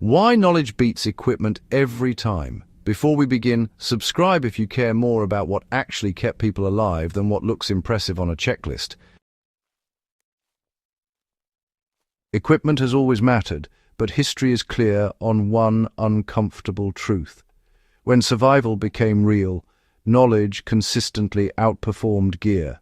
Why knowledge beats equipment every time? Before we begin, subscribe if you care more about what actually kept people alive than what looks impressive on a checklist. Equipment has always mattered, but history is clear on one uncomfortable truth. When survival became real, knowledge consistently outperformed gear.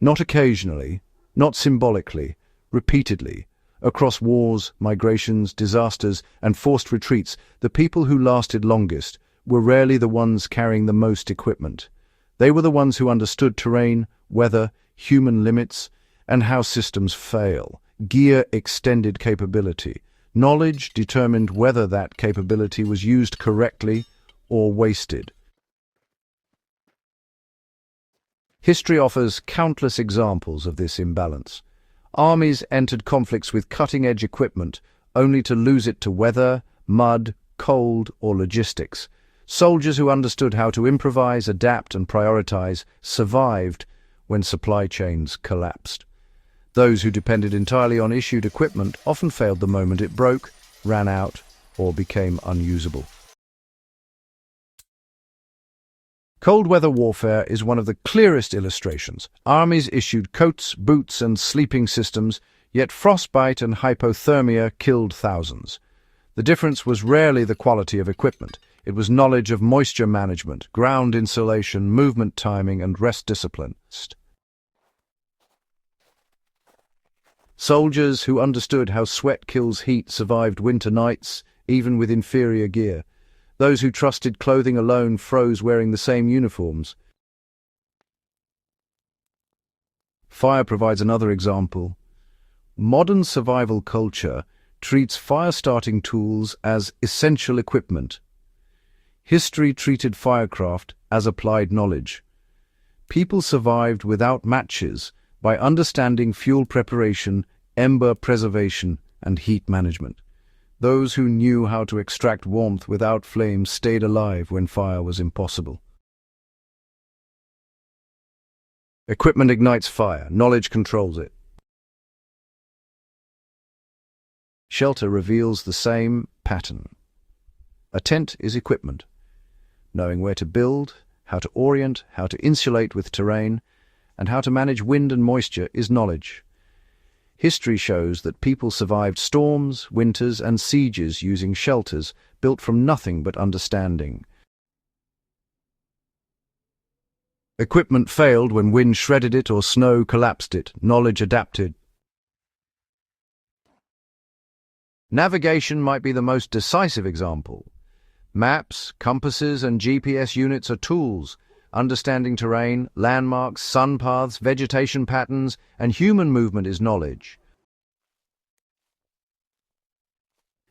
Not occasionally, not symbolically, repeatedly. Across wars, migrations, disasters, and forced retreats, the people who lasted longest were rarely the ones carrying the most equipment. They were the ones who understood terrain, weather, human limits, and how systems fail. Gear extended capability. Knowledge determined whether that capability was used correctly or wasted. History offers countless examples of this imbalance. Armies entered conflicts with cutting-edge equipment, only to lose it to weather, mud, cold, or logistics. Soldiers who understood how to improvise, adapt, and prioritize survived when supply chains collapsed. Those who depended entirely on issued equipment often failed the moment it broke, ran out, or became unusable. Cold weather warfare is one of the clearest illustrations. Armies issued coats, boots, and sleeping systems, yet frostbite and hypothermia killed thousands. The difference was rarely the quality of equipment. It was knowledge of moisture management, ground insulation, movement timing, and rest discipline. Soldiers who understood how sweat kills heat survived winter nights, even with inferior gear. Those who trusted clothing alone froze wearing the same uniforms. Fire provides another example. Modern survival culture treats fire-starting tools as essential equipment. History treated firecraft as applied knowledge. People survived without matches by understanding fuel preparation, ember preservation, and heat management. Those who knew how to extract warmth without flames stayed alive when fire was impossible. Equipment ignites fire, knowledge controls it. Shelter reveals the same pattern. A tent is equipment. Knowing where to build, how to orient, how to insulate with terrain, and how to manage wind and moisture is knowledge. History shows that people survived storms, winters, and sieges using shelters built from nothing but understanding. Equipment failed when wind shredded it or snow collapsed it. Knowledge adapted. Navigation might be the most decisive example. Maps, compasses, and GPS units are tools. Understanding terrain, landmarks, sun paths, vegetation patterns, and human movement is knowledge.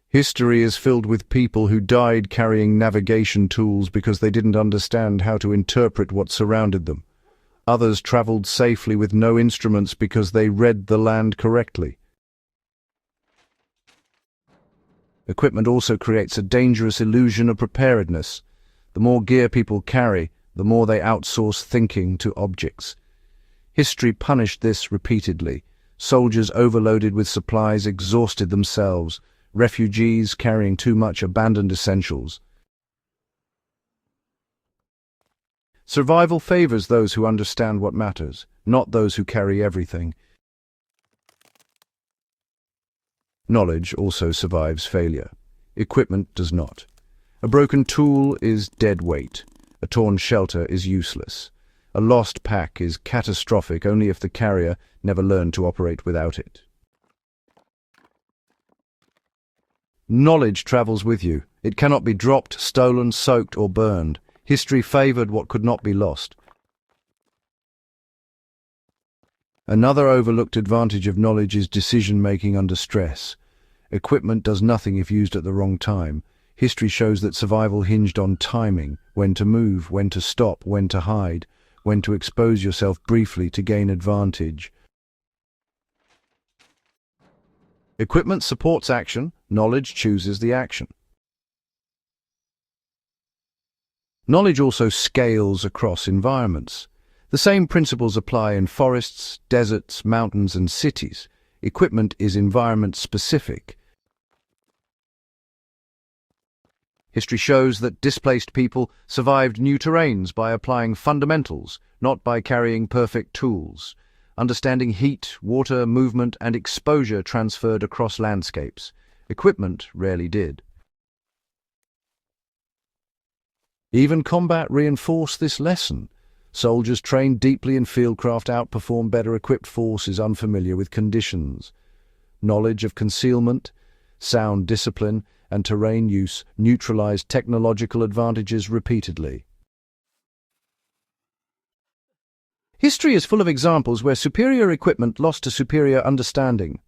History is filled with people who died carrying navigation tools because they didn't understand how to interpret what surrounded them. Others traveled safely with no instruments because they read the land correctly. Equipment also creates a dangerous illusion of preparedness. The more gear people carry, the more they outsource thinking to objects. History punished this repeatedly. Soldiers overloaded with supplies exhausted themselves. Refugees carrying too much abandoned essentials. Survival favors those who understand what matters, not those who carry everything. Knowledge also survives failure. Equipment does not. A broken tool is dead weight. A torn shelter is useless. A lost pack is catastrophic only if the carrier never learned to operate without it. Knowledge travels with you. It cannot be dropped, stolen, soaked, or burned. History favored what could not be lost. Another overlooked advantage of knowledge is decision-making under stress. Equipment does nothing if used at the wrong time. History shows that survival hinged on timing, when to move, when to stop, when to hide, when to expose yourself briefly to gain advantage. Equipment supports action, knowledge chooses the action. Knowledge also scales across environments. The same principles apply in forests, deserts, mountains, and cities. Equipment is environment-specific. History shows that displaced people survived new terrains by applying fundamentals, not by carrying perfect tools. Understanding heat, water, movement, and exposure transferred across landscapes. Equipment rarely did. Even combat reinforced this lesson. Soldiers trained deeply in fieldcraft outperformed better-equipped forces unfamiliar with conditions. Knowledge of concealment, sound discipline, and terrain use neutralized technological advantages repeatedly. History is full of examples where superior equipment lost to superior understanding.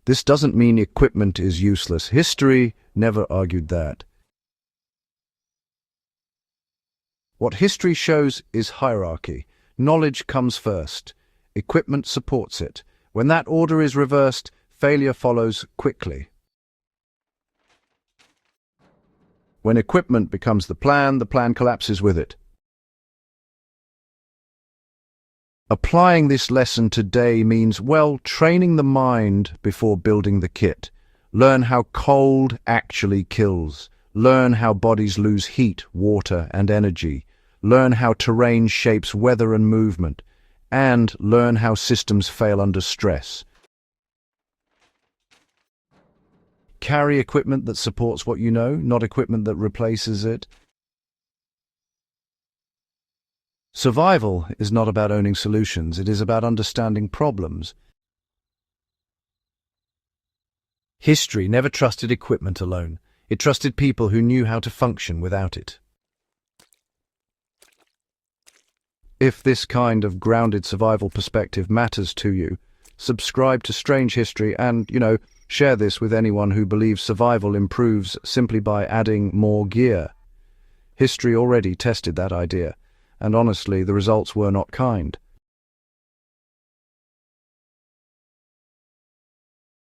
This doesn't mean equipment is useless. History never argued that. What history shows is hierarchy. Knowledge comes first. Equipment supports it. When that order is reversed, failure follows quickly. When equipment becomes the plan collapses with it. Applying this lesson today means, well, training the mind before building the kit. Learn how cold actually kills. Learn how bodies lose heat, water, and energy. Learn how terrain shapes weather and movement. And learn how systems fail under stress. Carry equipment that supports what you know, not equipment that replaces it. Survival is not about owning solutions, it is about understanding problems. History never trusted equipment alone. It trusted people who knew how to function without it. If this kind of grounded survival perspective matters to you, subscribe to Strange History and, share this with anyone who believes survival improves simply by adding more gear. History already tested that idea, and honestly, the results were not kind.